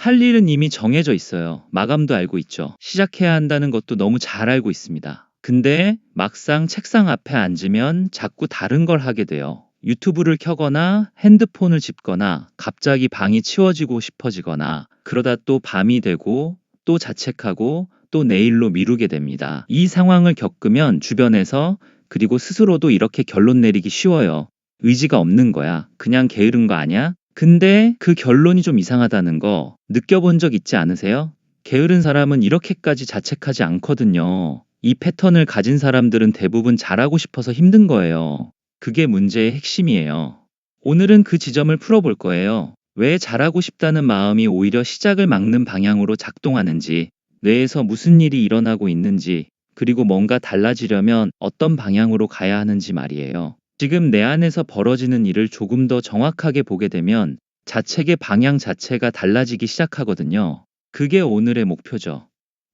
할 일은 이미 정해져 있어요. 마감도 알고 있죠. 시작해야 한다는 것도 너무 잘 알고 있습니다. 근데 막상 책상 앞에 앉으면 자꾸 다른 걸 하게 돼요. 유튜브를 켜거나 핸드폰을 짚거나 갑자기 방이 치워지고 싶어지거나 그러다 또 밤이 되고 또 자책하고 또 내일로 미루게 됩니다. 이 상황을 겪으면 주변에서 그리고 스스로도 이렇게 결론 내리기 쉬워요. 의지가 없는 거야. 그냥 게으른 거 아니야? 근데 그 결론이 좀 이상하다는 거 느껴본 적 있지 않으세요? 게으른 사람은 이렇게까지 자책하지 않거든요. 이 패턴을 가진 사람들은 대부분 잘하고 싶어서 힘든 거예요. 그게 문제의 핵심이에요. 오늘은 그 지점을 풀어볼 거예요. 왜 잘하고 싶다는 마음이 오히려 시작을 막는 방향으로 작동하는지, 뇌에서 무슨 일이 일어나고 있는지, 그리고 뭔가 달라지려면 어떤 방향으로 가야 하는지 말이에요. 지금 내 안에서 벌어지는 일을 조금 더 정확하게 보게 되면 자책의 방향 자체가 달라지기 시작하거든요. 그게 오늘의 목표죠.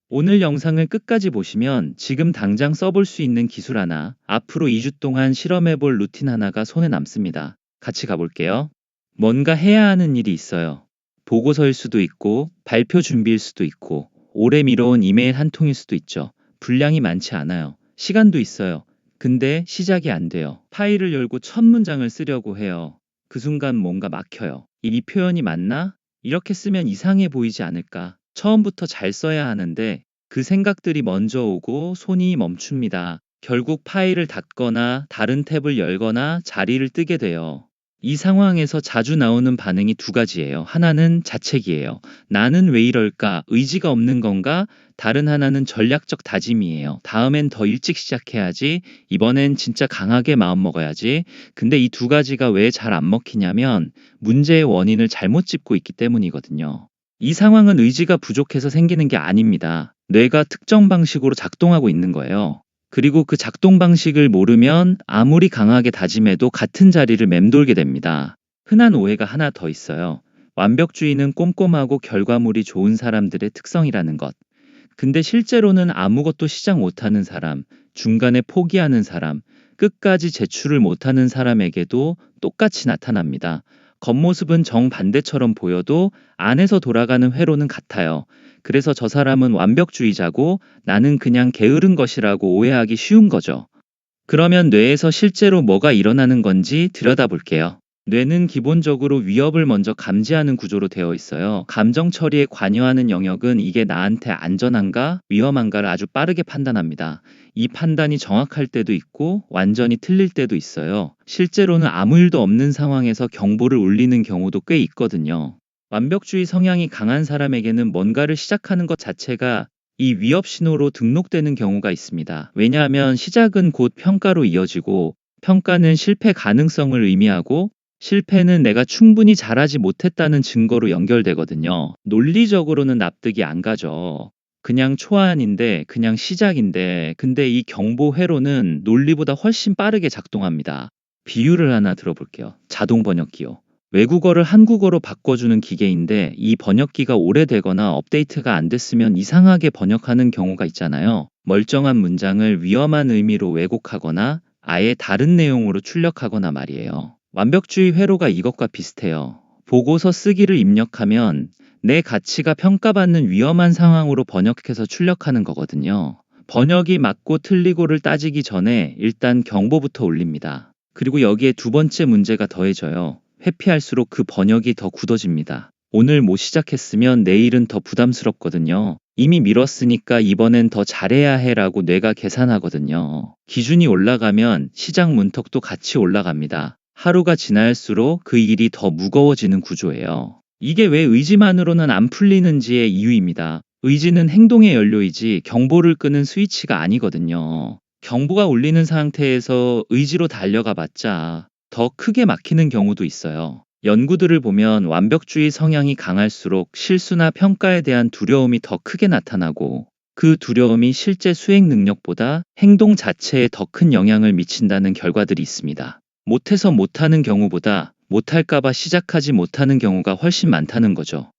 오늘 영상을 끝까지 보시면 지금 당장 써볼 수 있는 기술 하나, 앞으로 2주 동안 실험해볼 루틴 하나가 손에 남습니다. 같이 가볼게요. 뭔가 해야 하는 일이 있어요. 보고서일 수도 있고, 발표 준비일 수도 있고, 오래 미뤄온 이메일 한 통일 수도 있죠. 분량이 많지 않아요. 시간도 있어요. 근데 시작이 안 돼요. 파일을 열고 첫 문장을 쓰려고 해요. 그 순간 뭔가 막혀요. 이 표현이 맞나? 이렇게 쓰면 이상해 보이지 않을까? 처음부터 잘 써야 하는데 그 생각들이 먼저 오고 손이 멈춥니다. 결국 파일을 닫거나 다른 탭을 열거나 자리를 뜨게 돼요. 이 상황에서 자주 나오는 반응이 두 가지예요. 하나는 자책이에요. 나는 왜 이럴까? 의지가 없는 건가? 다른 하나는 전략적 다짐이에요. 다음엔 더 일찍 시작해야지. 이번엔 진짜 강하게 마음 먹어야지. 근데 이 두 가지가 왜 잘 안 먹히냐면 문제의 원인을 잘못 짚고 있기 때문이거든요. 이 상황은 의지가 부족해서 생기는 게 아닙니다. 뇌가 특정 방식으로 작동하고 있는 거예요. 그리고 그 작동 방식을 모르면 아무리 강하게 다짐해도 같은 자리를 맴돌게 됩니다. 흔한 오해가 하나 더 있어요. 완벽주의는 꼼꼼하고 결과물이 좋은 사람들의 특성이라는 것. 근데 실제로는 아무것도 시작 못하는 사람, 중간에 포기하는 사람, 끝까지 제출을 못하는 사람에게도 똑같이 나타납니다. 겉모습은 정반대처럼 보여도 안에서 돌아가는 회로는 같아요. 그래서 저 사람은 완벽주의자고 나는 그냥 게으른 것이라고 오해하기 쉬운 거죠. 그러면 뇌에서 실제로 뭐가 일어나는 건지 들여다볼게요. 뇌는 기본적으로 위협을 먼저 감지하는 구조로 되어 있어요. 감정 처리에 관여하는 영역은 이게 나한테 안전한가, 위험한가를 아주 빠르게 판단합니다. 이 판단이 정확할 때도 있고 완전히 틀릴 때도 있어요. 실제로는 아무 일도 없는 상황에서 경보를 울리는 경우도 꽤 있거든요. 완벽주의 성향이 강한 사람에게는 뭔가를 시작하는 것 자체가 이 위협 신호로 등록되는 경우가 있습니다. 왜냐하면 시작은 곧 평가로 이어지고 평가는 실패 가능성을 의미하고 실패는 내가 충분히 잘하지 못했다는 증거로 연결되거든요. 논리적으로는 납득이 안 가죠. 그냥 초안인데, 그냥 시작인데, 근데 이 경보 회로는 논리보다 훨씬 빠르게 작동합니다. 비유를 하나 들어볼게요. 자동 번역기요. 외국어를 한국어로 바꿔주는 기계인데 이 번역기가 오래되거나 업데이트가 안 됐으면 이상하게 번역하는 경우가 있잖아요. 멀쩡한 문장을 위험한 의미로 왜곡하거나 아예 다른 내용으로 출력하거나 말이에요. 완벽주의 회로가 이것과 비슷해요. 보고서 쓰기를 입력하면 내 가치가 평가받는 위험한 상황으로 번역해서 출력하는 거거든요. 번역이 맞고 틀리고를 따지기 전에 일단 경보부터 울립니다. 그리고 여기에 두 번째 문제가 더해져요. 회피할수록 그 번역이 더 굳어집니다. 오늘 못 시작했으면 내일은 더 부담스럽거든요. 이미 미뤘으니까 이번엔 더 잘해야 해라고 뇌가 계산하거든요. 기준이 올라가면 시작 문턱도 같이 올라갑니다. 하루가 지날수록 그 일이 더 무거워지는 구조예요. 이게 왜 의지만으로는 안 풀리는지의 이유입니다. 의지는 행동의 연료이지 경보를 끄는 스위치가 아니거든요. 경보가 울리는 상태에서 의지로 달려가 봤자 더 크게 막히는 경우도 있어요. 연구들을 보면 완벽주의 성향이 강할수록 실수나 평가에 대한 두려움이 더 크게 나타나고 그 두려움이 실제 수행 능력보다 행동 자체에 더 큰 영향을 미친다는 결과들이 있습니다. 못해서 못하는 경우보다 못할까봐 시작하지 못하는 경우가 훨씬 많다는 거죠.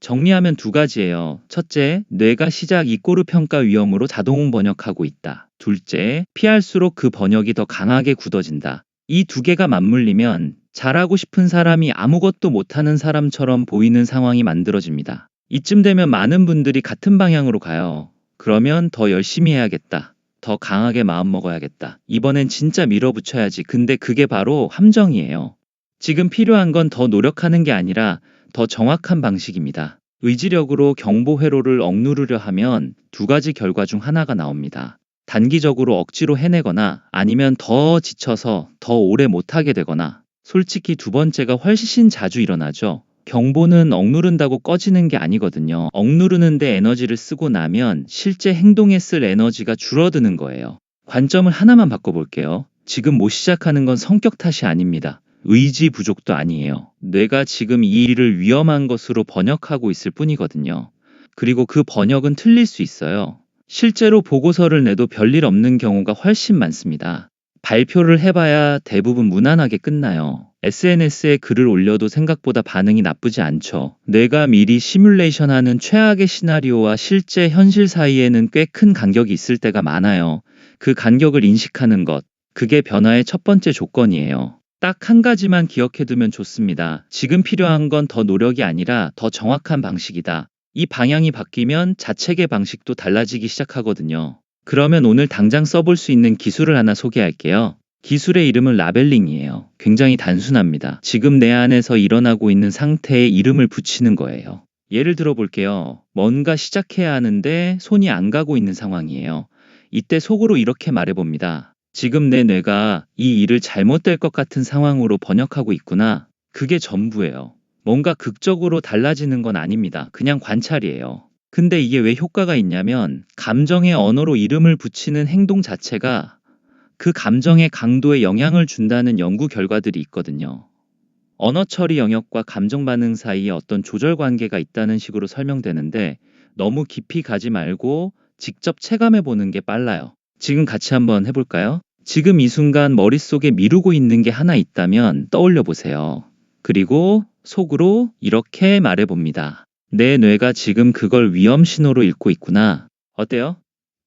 정리하면 두 가지예요. 첫째, 뇌가 시작 이꼬르 평가 위험으로 자동 번역하고 있다. 둘째, 피할수록 그 번역이 더 강하게 굳어진다. 이 두 개가 맞물리면 잘하고 싶은 사람이 아무것도 못하는 사람처럼 보이는 상황이 만들어집니다. 이쯤 되면 많은 분들이 같은 방향으로 가요. 그러면 더 열심히 해야겠다. 더 강하게 마음먹어야겠다. 이번엔 진짜 밀어붙여야지. 근데 그게 바로 함정이에요. 지금 필요한 건 더 노력하는 게 아니라 더 정확한 방식입니다. 의지력으로 경보 회로를 억누르려 하면 두 가지 결과 중 하나가 나옵니다. 단기적으로 억지로 해내거나 아니면 더 지쳐서 더 오래 못하게 되거나. 솔직히 두 번째가 훨씬 자주 일어나죠. 경보는 억누른다고 꺼지는 게 아니거든요. 억누르는데 에너지를 쓰고 나면 실제 행동에 쓸 에너지가 줄어드는 거예요. 관점을 하나만 바꿔볼게요. 지금 못 시작하는 건 성격 탓이 아닙니다. 의지 부족도 아니에요. 뇌가 지금 이 일을 위험한 것으로 번역하고 있을 뿐이거든요. 그리고 그 번역은 틀릴 수 있어요. 실제로 보고서를 내도 별일 없는 경우가 훨씬 많습니다. 발표를 해봐야 대부분 무난하게 끝나요. SNS에 글을 올려도 생각보다 반응이 나쁘지 않죠. 뇌가 미리 시뮬레이션하는 최악의 시나리오와 실제 현실 사이에는 꽤 큰 간격이 있을 때가 많아요. 그 간격을 인식하는 것, 그게 변화의 첫 번째 조건이에요. 딱 한 가지만 기억해두면 좋습니다. 지금 필요한 건 더 노력이 아니라 더 정확한 방식이다. 이 방향이 바뀌면 자책의 방식도 달라지기 시작하거든요. 그러면 오늘 당장 써볼 수 있는 기술을 하나 소개할게요. 기술의 이름은 라벨링이에요. 굉장히 단순합니다. 지금 내 안에서 일어나고 있는 상태에 이름을 붙이는 거예요. 예를 들어 볼게요. 뭔가 시작해야 하는데 손이 안 가고 있는 상황이에요. 이때 속으로 이렇게 말해봅니다. 지금 내 뇌가 이 일을 잘못될 것 같은 상황으로 번역하고 있구나. 그게 전부예요. 뭔가 극적으로 달라지는 건 아닙니다. 그냥 관찰이에요. 근데 이게 왜 효과가 있냐면 감정의 언어로 이름을 붙이는 행동 자체가 그 감정의 강도에 영향을 준다는 연구 결과들이 있거든요. 언어 처리 영역과 감정 반응 사이에 어떤 조절 관계가 있다는 식으로 설명되는데 너무 깊이 가지 말고 직접 체감해 보는 게 빨라요. 지금 같이 한번 해볼까요? 지금 이 순간 머릿속에 미루고 있는 게 하나 있다면 떠올려 보세요. 그리고 속으로 이렇게 말해봅니다. 내 뇌가 지금 그걸 위험 신호로 읽고 있구나. 어때요?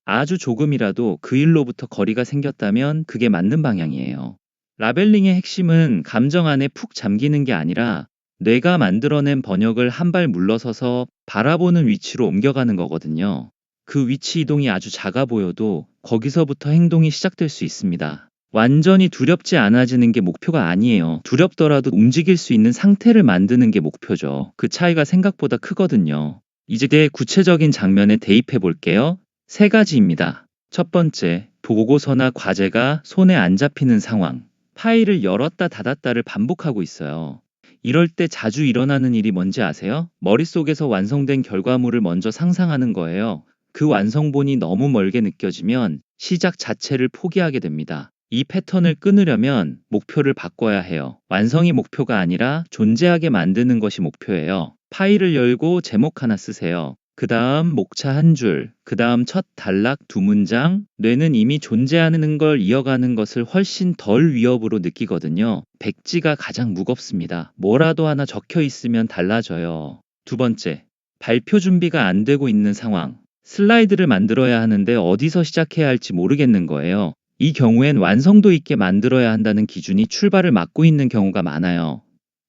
아주 조금이라도 그 일로부터 거리가 생겼다면 그게 맞는 방향이에요. 라벨링의 핵심은 감정 안에 푹 잠기는 게 아니라 뇌가 만들어낸 번역을 한 발 물러서서 바라보는 위치로 옮겨가는 거거든요. 그 위치 이동이 아주 작아 보여도 거기서부터 행동이 시작될 수 있습니다. 완전히 두렵지 않아지는 게 목표가 아니에요. 두렵더라도 움직일 수 있는 상태를 만드는 게 목표죠. 그 차이가 생각보다 크거든요. 이제 내 구체적인 장면에 대입해 볼게요. 세 가지입니다. 첫 번째, 보고서나 과제가 손에 안 잡히는 상황. 파일을 열었다 닫았다를 반복하고 있어요. 이럴 때 자주 일어나는 일이 뭔지 아세요? 머릿속에서 완성된 결과물을 먼저 상상하는 거예요. 그 완성본이 너무 멀게 느껴지면 시작 자체를 포기하게 됩니다. 이 패턴을 끊으려면 목표를 바꿔야 해요. 완성이 목표가 아니라 존재하게 만드는 것이 목표예요. 파일을 열고 제목 하나 쓰세요. 그 다음 목차 한 줄, 그 다음 첫 단락 두 문장. 뇌는 이미 존재하는 걸 이어가는 것을 훨씬 덜 위협으로 느끼거든요. 백지가 가장 무겁습니다. 뭐라도 하나 적혀 있으면 달라져요. 두 번째, 발표 준비가 안 되고 있는 상황. 슬라이드를 만들어야 하는데 어디서 시작해야 할지 모르겠는 거예요. 이 경우엔 완성도 있게 만들어야 한다는 기준이 출발을 막고 있는 경우가 많아요.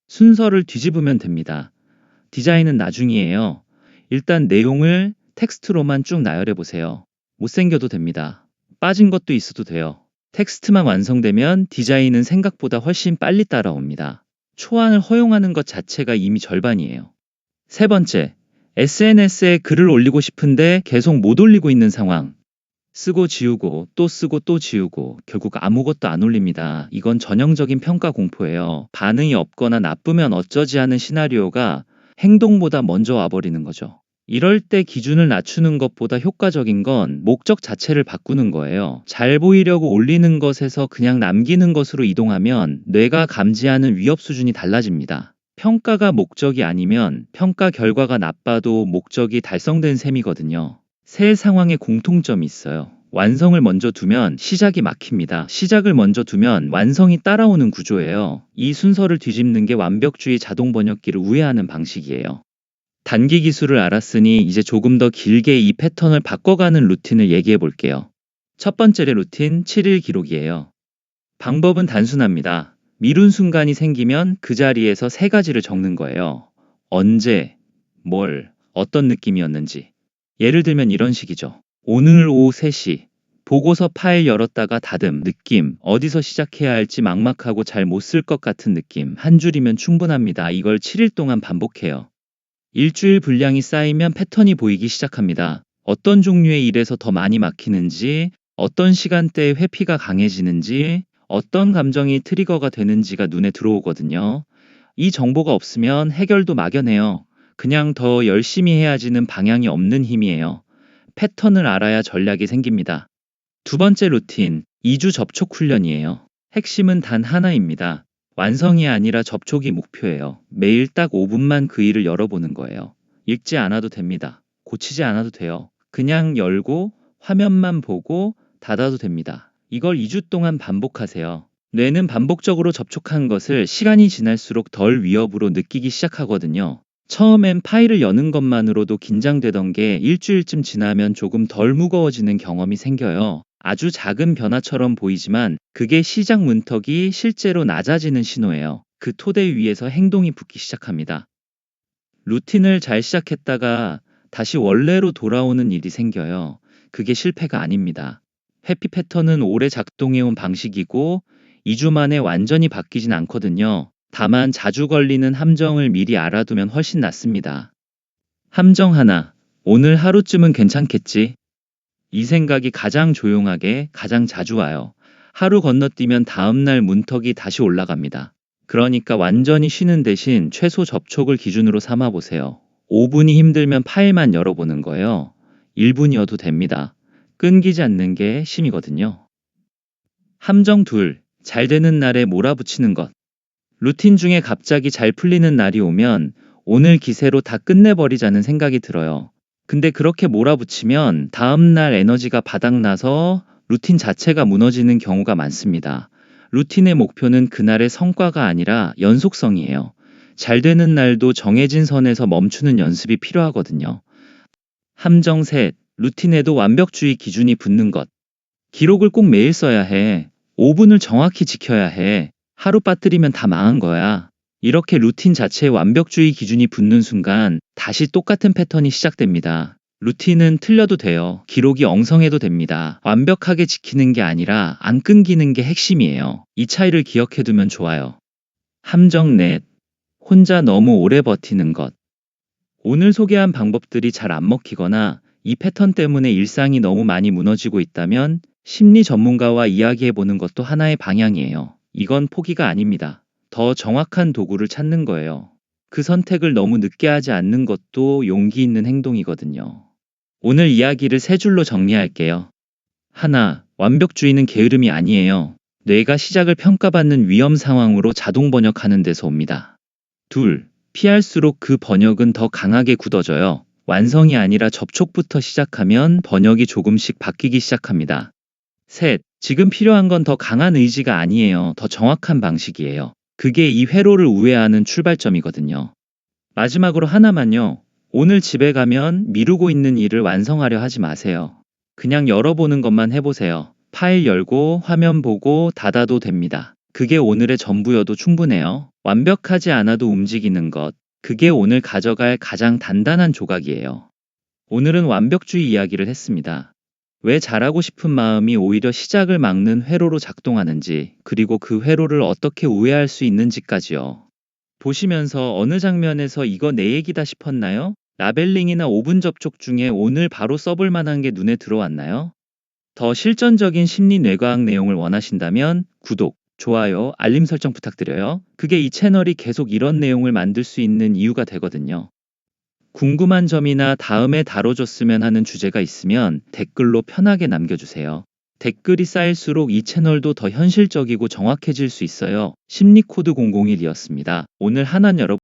순서를 뒤집으면 됩니다. 디자인은 나중이에요. 일단 내용을 텍스트로만 쭉 나열해 보세요. 못생겨도 됩니다. 빠진 것도 있어도 돼요. 텍스트만 완성되면 디자인은 생각보다 훨씬 빨리 따라옵니다. 초안을 허용하는 것 자체가 이미 절반이에요. 세 번째, SNS에 글을 올리고 싶은데 계속 못 올리고 있는 상황. 쓰고 지우고 또 쓰고 또 지우고 결국 아무것도 안 올립니다. 이건 전형적인 평가 공포예요. 반응이 없거나 나쁘면 어쩌지 하는 시나리오가 행동보다 먼저 와버리는 거죠. 이럴 때 기준을 낮추는 것보다 효과적인 건 목적 자체를 바꾸는 거예요. 잘 보이려고 올리는 것에서 그냥 남기는 것으로 이동하면 뇌가 감지하는 위협 수준이 달라집니다. 평가가 목적이 아니면 평가 결과가 나빠도 목적이 달성된 셈이거든요. 세 상황에 공통점이 있어요. 완성을 먼저 두면 시작이 막힙니다. 시작을 먼저 두면 완성이 따라오는 구조예요. 이 순서를 뒤집는 게 완벽주의 자동 번역기를 우회하는 방식이에요. 단기 기술을 알았으니 이제 조금 더 길게 이 패턴을 바꿔가는 루틴을 얘기해 볼게요. 첫 번째 루틴 7일 기록이에요. 방법은 단순합니다. 미룬 순간이 생기면 그 자리에서 세 가지를 적는 거예요. 언제, 뭘, 어떤 느낌이었는지. 예를 들면 이런 식이죠. 오늘 오후 3시. 보고서 파일 열었다가 다듬, 느낌, 어디서 시작해야 할지 막막하고 잘 못 쓸 것 같은 느낌. 한 줄이면 충분합니다. 이걸 7일 동안 반복해요. 일주일 분량이 쌓이면 패턴이 보이기 시작합니다. 어떤 종류의 일에서 더 많이 막히는지, 어떤 시간대에 회피가 강해지는지, 어떤 감정이 트리거가 되는지가 눈에 들어오거든요. 이 정보가 없으면 해결도 막연해요. 그냥 더 열심히 해야지는 방향이 없는 힘이에요. 패턴을 알아야 전략이 생깁니다. 두 번째 루틴, 2주 접촉 훈련이에요. 핵심은 단 하나입니다. 완성이 아니라 접촉이 목표예요. 매일 딱 5분만 그 일을 열어보는 거예요. 읽지 않아도 됩니다. 고치지 않아도 돼요. 그냥 열고 화면만 보고 닫아도 됩니다. 이걸 2주 동안 반복하세요. 뇌는 반복적으로 접촉한 것을 시간이 지날수록 덜 위협으로 느끼기 시작하거든요. 처음엔 파일을 여는 것만으로도 긴장되던 게 일주일쯤 지나면 조금 덜 무거워지는 경험이 생겨요. 아주 작은 변화처럼 보이지만 그게 시작 문턱이 실제로 낮아지는 신호예요. 그 토대 위에서 행동이 붙기 시작합니다. 루틴을 잘 시작했다가 다시 원래로 돌아오는 일이 생겨요. 그게 실패가 아닙니다. 회피 패턴은 오래 작동해온 방식이고 2주 만에 완전히 바뀌진 않거든요. 다만 자주 걸리는 함정을 미리 알아두면 훨씬 낫습니다. 함정 하나, 오늘 하루쯤은 괜찮겠지? 이 생각이 가장 조용하게 가장 자주 와요. 하루 건너뛰면 다음날 문턱이 다시 올라갑니다. 그러니까 완전히 쉬는 대신 최소 접촉을 기준으로 삼아 보세요. 5분이 힘들면 파일만 열어보는 거예요. 1분이어도 됩니다. 끊기지 않는 게 힘이거든요. 함정 둘, 잘 되는 날에 몰아붙이는 것. 루틴 중에 갑자기 잘 풀리는 날이 오면 오늘 기세로 다 끝내버리자는 생각이 들어요. 근데 그렇게 몰아붙이면 다음날 에너지가 바닥나서 루틴 자체가 무너지는 경우가 많습니다. 루틴의 목표는 그날의 성과가 아니라 연속성이에요. 잘 되는 날도 정해진 선에서 멈추는 연습이 필요하거든요. 함정 셋, 루틴에도 완벽주의 기준이 붙는 것. 기록을 꼭 매일 써야 해. 5분을 정확히 지켜야 해. 하루 빠뜨리면 다 망한 거야. 이렇게 루틴 자체에 완벽주의 기준이 붙는 순간 다시 똑같은 패턴이 시작됩니다. 루틴은 틀려도 돼요. 기록이 엉성해도 됩니다. 완벽하게 지키는 게 아니라 안 끊기는 게 핵심이에요. 이 차이를 기억해두면 좋아요. 함정 넷, 혼자 너무 오래 버티는 것. 오늘 소개한 방법들이 잘 안 먹히거나 이 패턴 때문에 일상이 너무 많이 무너지고 있다면 심리 전문가와 이야기해보는 것도 하나의 방향이에요. 이건 포기가 아닙니다. 더 정확한 도구를 찾는 거예요. 그 선택을 너무 늦게 하지 않는 것도 용기 있는 행동이거든요. 오늘 이야기를 세 줄로 정리할게요. 하나, 완벽주의는 게으름이 아니에요. 뇌가 시작을 평가받는 위험 상황으로 자동 번역하는 데서 옵니다. 둘, 피할수록 그 번역은 더 강하게 굳어져요. 완성이 아니라 접촉부터 시작하면 번역이 조금씩 바뀌기 시작합니다. 셋, 지금 필요한 건 더 강한 의지가 아니에요. 더 정확한 방식이에요. 그게 이 회로를 우회하는 출발점이거든요. 마지막으로 하나만요. 오늘 집에 가면 미루고 있는 일을 완성하려 하지 마세요. 그냥 열어보는 것만 해보세요. 파일 열고 화면 보고 닫아도 됩니다. 그게 오늘의 전부여도 충분해요. 완벽하지 않아도 움직이는 것. 그게 오늘 가져갈 가장 단단한 조각이에요. 오늘은 완벽주의 이야기를 했습니다. 왜 잘하고 싶은 마음이 오히려 시작을 막는 회로로 작동하는지, 그리고 그 회로를 어떻게 우회할 수 있는지까지요. 보시면서 어느 장면에서 이거 내 얘기다 싶었나요? 라벨링이나 5분 접촉 중에 오늘 바로 써볼 만한 게 눈에 들어왔나요? 더 실전적인 심리 뇌과학 내용을 원하신다면 구독, 좋아요, 알림 설정 부탁드려요. 그게 이 채널이 계속 이런 내용을 만들 수 있는 이유가 되거든요. 궁금한 점이나 다음에 다뤄줬으면 하는 주제가 있으면 댓글로 편하게 남겨주세요. 댓글이 쌓일수록 이 채널도 더 현실적이고 정확해질 수 있어요. 심리코드 001이었습니다. 오늘 하나 여러분